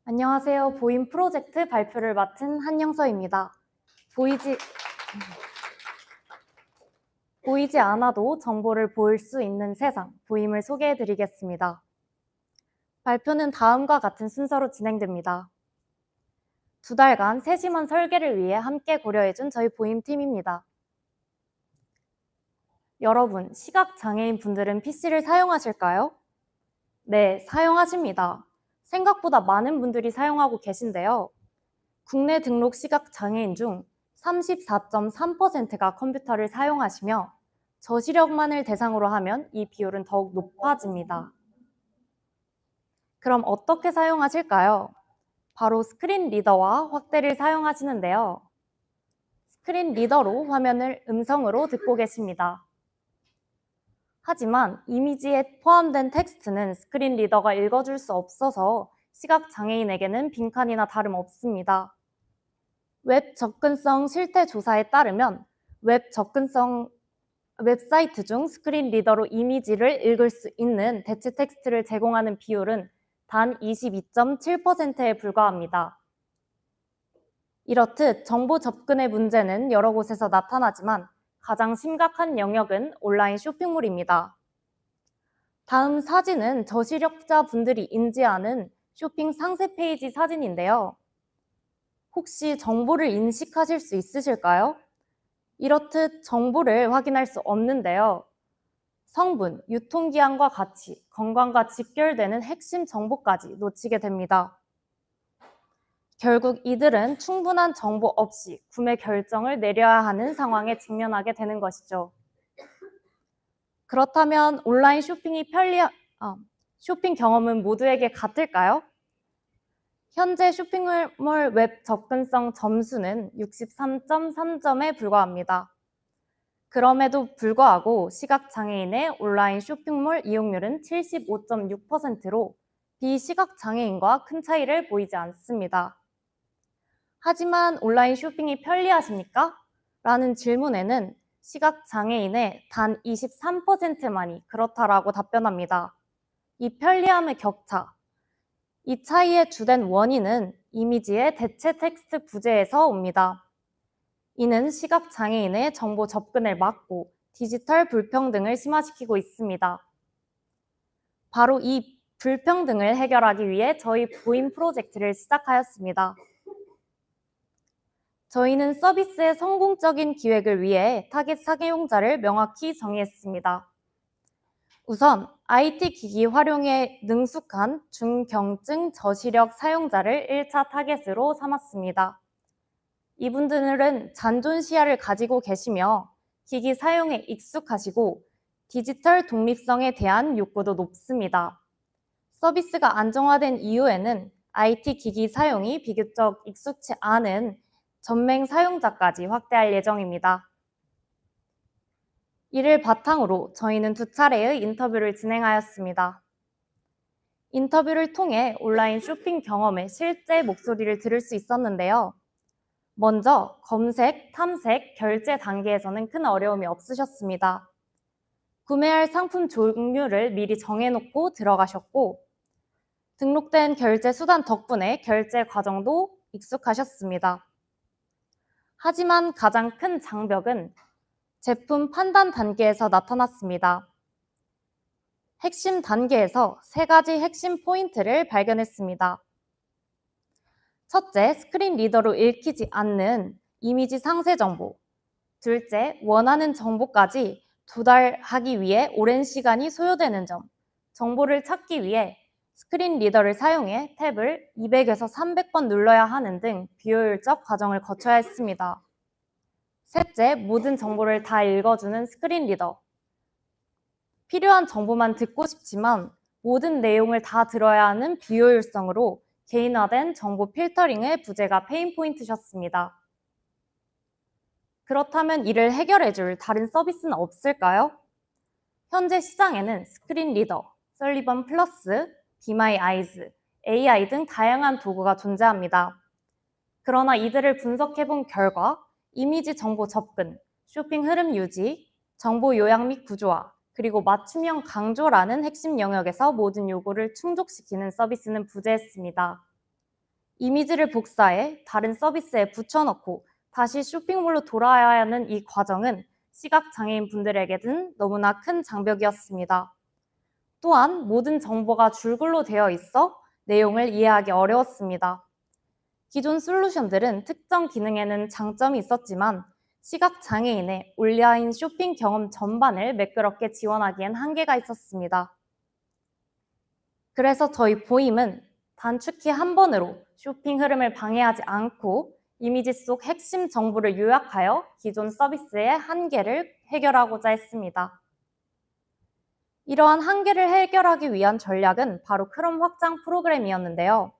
안녕하세요. 보임 프로젝트 발표를 맡은 한영서입니다. 보이지 않아도 정보를 볼 수 있는 세상, 보임을 소개해 드리겠습니다. 발표는 다음과 같은 순서로 진행됩니다. 2달간 세심한 설계를 위해 함께 고려해준 저희 보임팀입니다. 여러분, 시각장애인 분들은 PC를 사용하실까요? 네, 사용하십니다. 생각보다 많은 분들이 사용하고 계신데요. 국내 등록 시각장애인 중 34.3%가 컴퓨터를 사용하시며 저시력만을 대상으로 하면 이 비율은 더욱 높아집니다. 그럼 어떻게 사용하실까요? 바로 스크린 리더와 확대를 사용하시는데요. 스크린 리더로 화면을 음성으로 듣고 계십니다. 하지만 이미지에 포함된 텍스트는 스크린 리더가 읽어줄 수 없어서 시각장애인에게는 빈칸이나 다름없습니다. 웹 접근성 실태 조사에 따르면 웹사이트 중 스크린 리더로 이미지를 읽을 수 있는 대체 텍스트를 제공하는 비율은 단 22.7%에 불과합니다. 이렇듯 정보 접근의 문제는 여러 곳에서 나타나지만 가장 심각한 영역은 온라인 쇼핑몰입니다. 다음 사진은 저시력자 분들이 인지하는 쇼핑 상세 페이지 사진인데요. 혹시 정보를 인식하실 수 있으실까요? 이렇듯 정보를 확인할 수 없는데요. 성분, 유통기한과 가치, 건강과 직결되는 핵심 정보까지 놓치게 됩니다. 결국 이들은 충분한 정보 없이 구매 결정을 내려야 하는 상황에 직면하게 되는 것이죠. 그렇다면 온라인 쇼핑 경험은 모두에게 같을까요? 현재 쇼핑몰 웹 접근성 점수는 63.3점에 불과합니다. 그럼에도 불구하고 시각장애인의 온라인 쇼핑몰 이용률은 75.6%로 비시각장애인과 큰 차이를 보이지 않습니다. 하지만 온라인 쇼핑이 편리하십니까? 라는 질문에는 시각장애인의 단 23%만이 그렇다라고 답변합니다. 이 편리함의 격차, 이 차이의 주된 원인은 이미지의 대체 텍스트 부재에서 옵니다. 이는 시각장애인의 정보 접근을 막고 디지털 불평등을 심화시키고 있습니다. 바로 이 불평등을 해결하기 위해 저희 보임 프로젝트를 시작하였습니다. 저희는 서비스의 성공적인 기획을 위해 타겟 사용자를 명확히 정의했습니다. 우선 IT 기기 활용에 능숙한 중경증 저시력 사용자를 1차 타겟으로 삼았습니다. 이분들은 잔존 시야를 가지고 계시며 기기 사용에 익숙하시고 디지털 독립성에 대한 욕구도 높습니다. 서비스가 안정화된 이후에는 IT 기기 사용이 비교적 익숙치 않은 전맹 사용자까지 확대할 예정입니다. 이를 바탕으로 저희는 2차례의 인터뷰를 진행하였습니다. 인터뷰를 통해 온라인 쇼핑 경험의 실제 목소리를 들을 수 있었는데요. 먼저 검색, 탐색, 결제 단계에서는 큰 어려움이 없으셨습니다. 구매할 상품 종류를 미리 정해놓고 들어가셨고 등록된 결제 수단 덕분에 결제 과정도 익숙하셨습니다. 하지만 가장 큰 장벽은 제품 판단 단계에서 나타났습니다. 핵심 단계에서 3가지 핵심 포인트를 발견했습니다. 첫째, 스크린 리더로 읽히지 않는 이미지 상세 정보. 둘째, 원하는 정보까지 도달하기 위해 오랜 시간이 소요되는 점. 정보를 찾기 위해 스크린 리더를 사용해 탭을 200에서 300번 눌러야 하는 등 비효율적 과정을 거쳐야 했습니다. 셋째, 모든 정보를 다 읽어주는 스크린 리더. 필요한 정보만 듣고 싶지만 모든 내용을 다 들어야 하는 비효율성으로 개인화된 정보 필터링의 부재가 페인 포인트셨습니다. 그렇다면 이를 해결해줄 다른 서비스는 없을까요? 현재 시장에는 스크린 리더, 설리번 플러스, 비마이 아이즈, AI 등 다양한 도구가 존재합니다. 그러나 이들을 분석해본 결과 이미지 정보 접근, 쇼핑 흐름 유지, 정보 요약 및 구조화, 그리고 맞춤형 강조라는 핵심 영역에서 모든 요구를 충족시키는 서비스는 부재했습니다. 이미지를 복사해 다른 서비스에 붙여넣고 다시 쇼핑몰로 돌아야 하는 이 과정은 시각장애인 분들에게는 너무나 큰 장벽이었습니다. 또한 모든 정보가 줄글로 되어 있어 내용을 이해하기 어려웠습니다. 기존 솔루션들은 특정 기능에는 장점이 있었지만 시각장애인의 온라인 쇼핑 경험 전반을 매끄럽게 지원하기엔 한계가 있었습니다. 그래서 저희 보임은 단축키 한 번으로 쇼핑 흐름을 방해하지 않고 이미지 속 핵심 정보를 요약하여 기존 서비스의 한계를 해결하고자 했습니다. 이러한 한계를 해결하기 위한 전략은 바로 크롬 확장 프로그램이었는데요.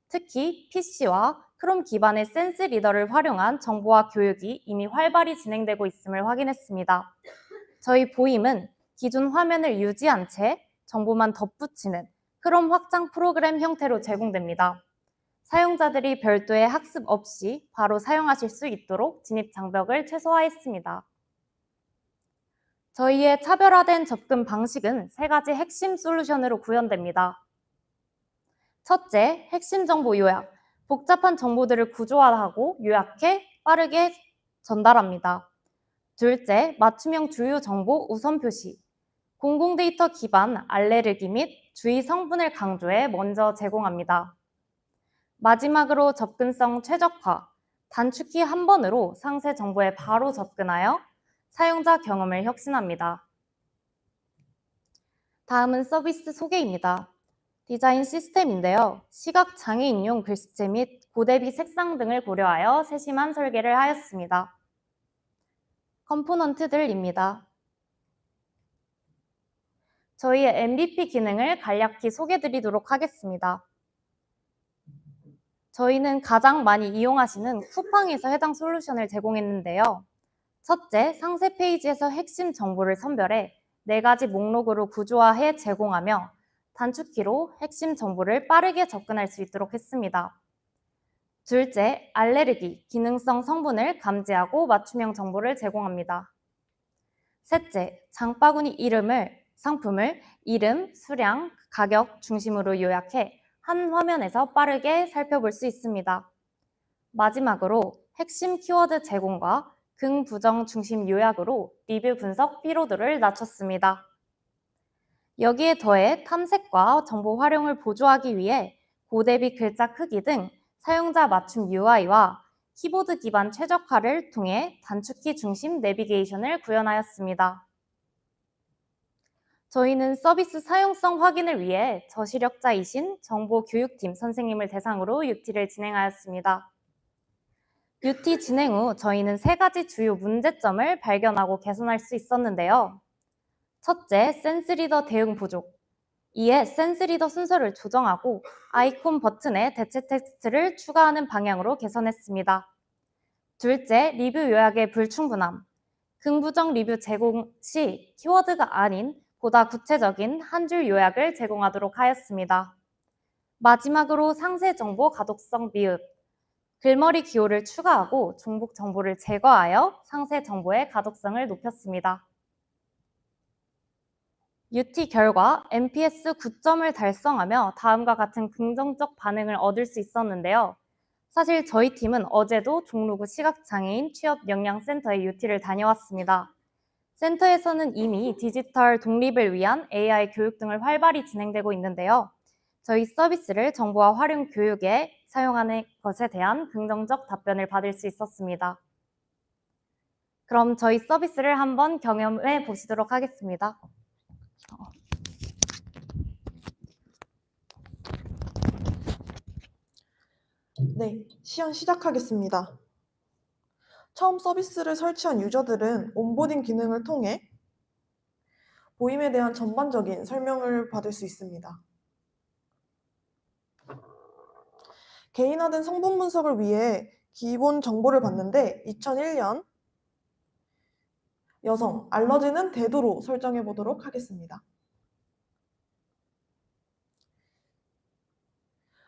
특히 PC와 크롬 기반의 센스 리더를 활용한 정보화 교육이 이미 활발히 진행되고 있음을 확인했습니다. 저희 보임은 기존 화면을 유지한 채 정보만 덧붙이는 크롬 확장 프로그램 형태로 제공됩니다. 사용자들이 별도의 학습 없이 바로 사용하실 수 있도록 진입 장벽을 최소화했습니다. 저희의 차별화된 접근 방식은 3가지 핵심 솔루션으로 구현됩니다. 첫째, 핵심 정보 요약. 복잡한 정보들을 구조화하고 요약해 빠르게 전달합니다. 둘째, 맞춤형 주요 정보 우선 표시. 공공 데이터 기반 알레르기 및 주의 성분을 강조해 먼저 제공합니다. 마지막으로 접근성 최적화. 단축키 한 번으로 상세 정보에 바로 접근하여 사용자 경험을 혁신합니다. 다음은 서비스 소개입니다. 디자인 시스템인데요. 시각장애인용 글씨체 및 고대비 색상 등을 고려하여 세심한 설계를 하였습니다. 컴포넌트들입니다. 저희의 MVP 기능을 간략히 소개드리도록 하겠습니다. 저희는 가장 많이 이용하시는 쿠팡에서 해당 솔루션을 제공했는데요. 첫째, 상세 페이지에서 핵심 정보를 선별해 4가지 목록으로 구조화해 제공하며 단축키로 핵심 정보를 빠르게 접근할 수 있도록 했습니다. 둘째, 알레르기, 기능성 성분을 감지하고 맞춤형 정보를 제공합니다. 셋째, 장바구니 상품을 이름, 수량, 가격 중심으로 요약해 한 화면에서 빠르게 살펴볼 수 있습니다. 마지막으로 핵심 키워드 제공과 긍부정 중심 요약으로 리뷰 분석 피로도를 낮췄습니다. 여기에 더해 탐색과 정보 활용을 보조하기 위해 고대비 글자 크기 등 사용자 맞춤 UI와 키보드 기반 최적화를 통해 단축키 중심 내비게이션을 구현하였습니다. 저희는 서비스 사용성 확인을 위해 저시력자이신 정보교육팀 선생님을 대상으로 UT를 진행하였습니다. UT 진행 후 저희는 3가지 주요 문제점을 발견하고 개선할 수 있었는데요. 첫째, 센스리더 대응 부족. 이에 센스리더 순서를 조정하고 아이콘 버튼에 대체 텍스트를 추가하는 방향으로 개선했습니다. 둘째, 리뷰 요약의 불충분함. 긍부정 리뷰 제공 시 키워드가 아닌 보다 구체적인 한 줄 요약을 제공하도록 하였습니다. 마지막으로 상세 정보 가독성 미흡. 글머리 기호를 추가하고 중복 정보를 제거하여 상세 정보의 가독성을 높였습니다. UT 결과 NPS 9점을 달성하며 다음과 같은 긍정적 반응을 얻을 수 있었는데요. 사실 저희 팀은 어제도 종로구 시각장애인 취업역량센터의 UT를 다녀왔습니다. 센터에서는 이미 디지털 독립을 위한 AI 교육 등을 활발히 진행되고 있는데요. 저희 서비스를 정보화 활용 교육에 사용하는 것에 대한 긍정적 답변을 받을 수 있었습니다. 그럼 저희 서비스를 한번 경험해 보시도록 하겠습니다. 네, 시연 시작하겠습니다. 처음 서비스를 설치한 유저들은 온보딩 기능을 통해 보임에 대한 전반적인 설명을 받을 수 있습니다. 개인화된 성분 분석을 위해 기본 정보를 받는데 2001년 여성, 알러지는 대도로 설정해 보도록 하겠습니다.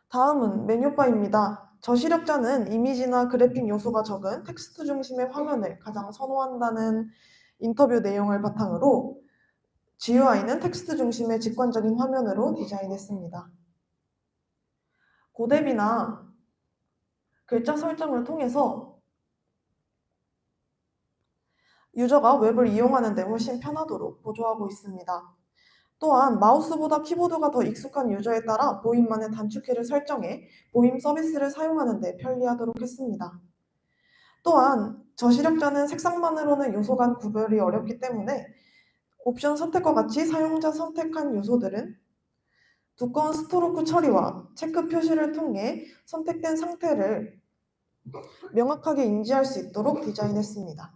다음은 메뉴바입니다. 저시력자는 이미지나 그래픽 요소가 적은 텍스트 중심의 화면을 가장 선호한다는 인터뷰 내용을 바탕으로 GUI는 텍스트 중심의 직관적인 화면으로 디자인했습니다. 고대비나 글자 설정을 통해서 유저가 웹을 이용하는 데 훨씬 편하도록 보조하고 있습니다. 또한 마우스보다 키보드가 더 익숙한 유저에 따라 보임만의 단축키를 설정해 보임 서비스를 사용하는 데 편리하도록 했습니다. 또한 저시력자는 색상만으로는 요소 간 구별이 어렵기 때문에 옵션 선택과 같이 사용자 선택한 요소들은 두꺼운 스트로크 처리와 체크 표시를 통해 선택된 상태를 명확하게 인지할 수 있도록 디자인했습니다.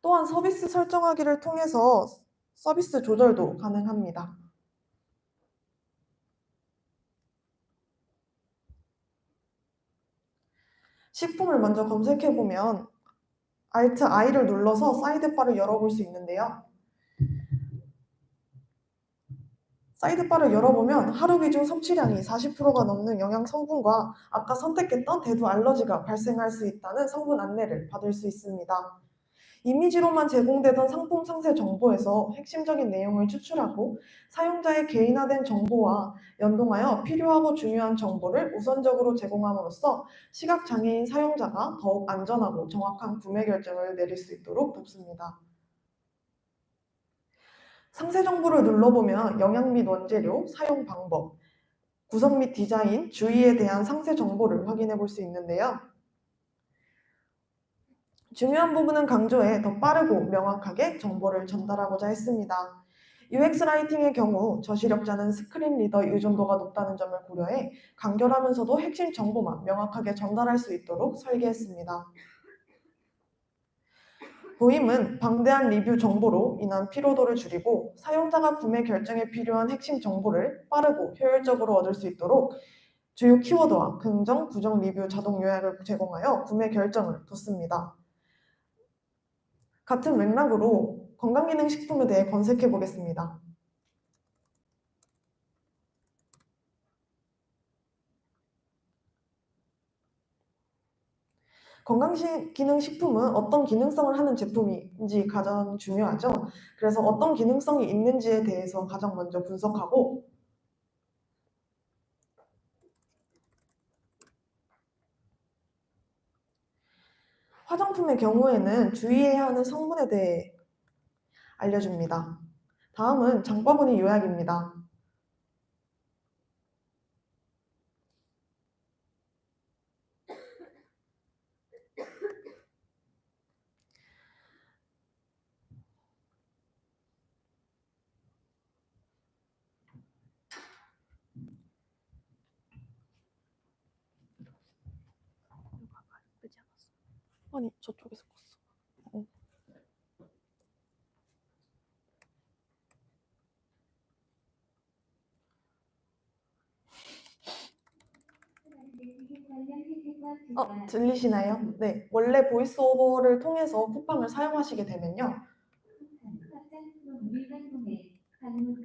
또한 서비스 설정하기를 통해서 서비스 조절도 가능합니다. 식품을 먼저 검색해보면 Alt I를 눌러서 사이드바를 열어볼 수 있는데요. 사이드바를 열어보면 하루 기준 섭취량이 40%가 넘는 영양 성분과 아까 선택했던 대두 알러지가 발생할 수 있다는 성분 안내를 받을 수 있습니다. 이미지로만 제공되던 상품 상세 정보에서 핵심적인 내용을 추출하고 사용자의 개인화된 정보와 연동하여 필요하고 중요한 정보를 우선적으로 제공함으로써 시각장애인 사용자가 더욱 안전하고 정확한 구매 결정을 내릴 수 있도록 돕습니다. 상세 정보를 눌러보면 영양 및 원재료, 사용 방법, 구성 및 디자인, 주의에 대한 상세 정보를 확인해 볼 수 있는데요. 중요한 부분은 강조해 더 빠르고 명확하게 정보를 전달하고자 했습니다. UX 라이팅의 경우 저시력자는 스크린 리더 의존도가 높다는 점을 고려해 간결하면서도 핵심 정보만 명확하게 전달할 수 있도록 설계했습니다. 보임은 방대한 리뷰 정보로 인한 피로도를 줄이고 사용자가 구매 결정에 필요한 핵심 정보를 빠르고 효율적으로 얻을 수 있도록 주요 키워드와 긍정, 부정 리뷰 자동 요약을 제공하여 구매 결정을 돕습니다. 같은 맥락으로 건강기능식품에 대해 검색해 보겠습니다. 건강기능식품은 어떤 기능성을 하는 제품인지 가장 중요하죠. 그래서 어떤 기능성이 있는지에 대해서 가장 먼저 분석하고 화장품의 경우에는 주의해야 하는 성분에 대해 알려줍니다. 다음은 장바구니 요약입니다. 아니, 저쪽에서 껐어. 들리시나요? 네, 원래 보이스오버를 통해서 쿠팡을 사용하시게 되면요.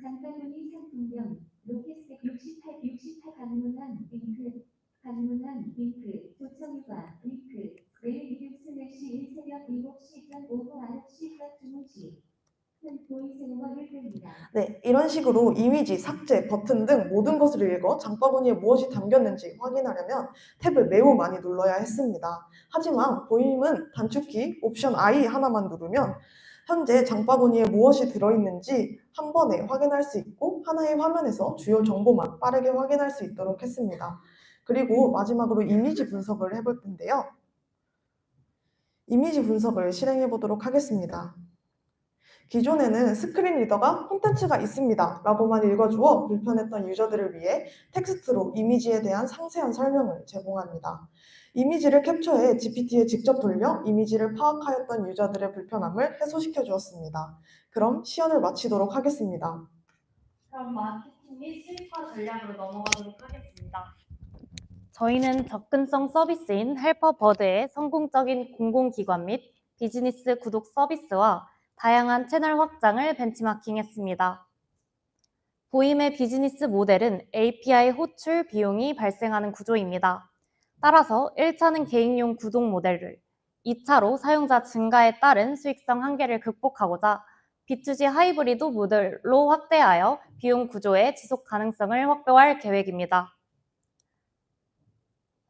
장바구니 상품명 로켓색 68 강문한 링크 조청유가 링크 내일 이륙 /일 새벽 7시 전 오후 9시 전 주무시 보이스오버를 뜹니다. 네, 이런 식으로 이미지, 삭제, 버튼 등 모든 것을 읽어 장바구니에 무엇이 담겼는지 확인하려면 탭을 매우 많이 눌러야 했습니다. 하지만 보임은 단축키 옵션 I 하나만 누르면 현재 장바구니에 무엇이 들어있는지 한 번에 확인할 수 있고 하나의 화면에서 주요 정보만 빠르게 확인할 수 있도록 했습니다. 그리고 마지막으로 이미지 분석을 해볼 텐데요. 이미지 분석을 실행해 보도록 하겠습니다. 기존에는 스크린 리더가 콘텐츠가 있습니다 라고만 읽어주어 불편했던 유저들을 위해 텍스트로 이미지에 대한 상세한 설명을 제공합니다. 이미지를 캡처해 GPT에 직접 돌려 이미지를 파악하였던 유저들의 불편함을 해소시켜 주었습니다. 그럼 시연을 마치도록 하겠습니다. 그럼 마케팅 및 수익화 전략으로 넘어가도록 하겠습니다. 저희는 접근성 서비스인 헬퍼버드의 성공적인 공공기관 및 비즈니스 구독 서비스와 다양한 채널 확장을 벤치마킹했습니다. 보임의 비즈니스 모델은 API 호출 비용이 발생하는 구조입니다. 따라서 1차는 개인용 구독 모델을, 2차로 사용자 증가에 따른 수익성 한계를 극복하고자 B2G 하이브리드 모델로 확대하여 비용 구조의 지속 가능성을 확보할 계획입니다.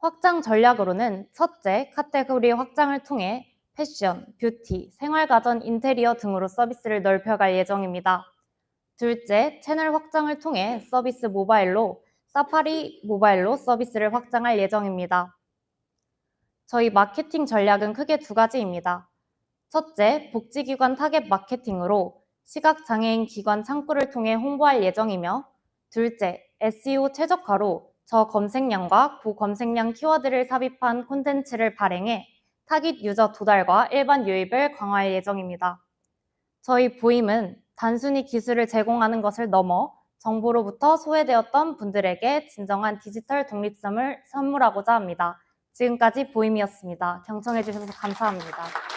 확장 전략으로는 첫째, 카테고리 확장을 통해 패션, 뷰티, 생활가전, 인테리어 등으로 서비스를 넓혀갈 예정입니다. 둘째, 채널 확장을 통해 서비스 모바일로 사파리 모바일로 서비스를 확장할 예정입니다. 저희 마케팅 전략은 크게 두 가지입니다. 첫째, 복지기관 타겟 마케팅으로 시각장애인 기관 창구를 통해 홍보할 예정이며, 둘째, SEO 최적화로 저검색량과 고검색량 키워드를 삽입한 콘텐츠를 발행해 타깃 유저 도달과 일반 유입을 강화할 예정입니다. 저희 보임은 단순히 기술을 제공하는 것을 넘어 정보로부터 소외되었던 분들에게 진정한 디지털 독립성을 선물하고자 합니다. 지금까지 보임이었습니다. 경청해 주셔서 감사합니다.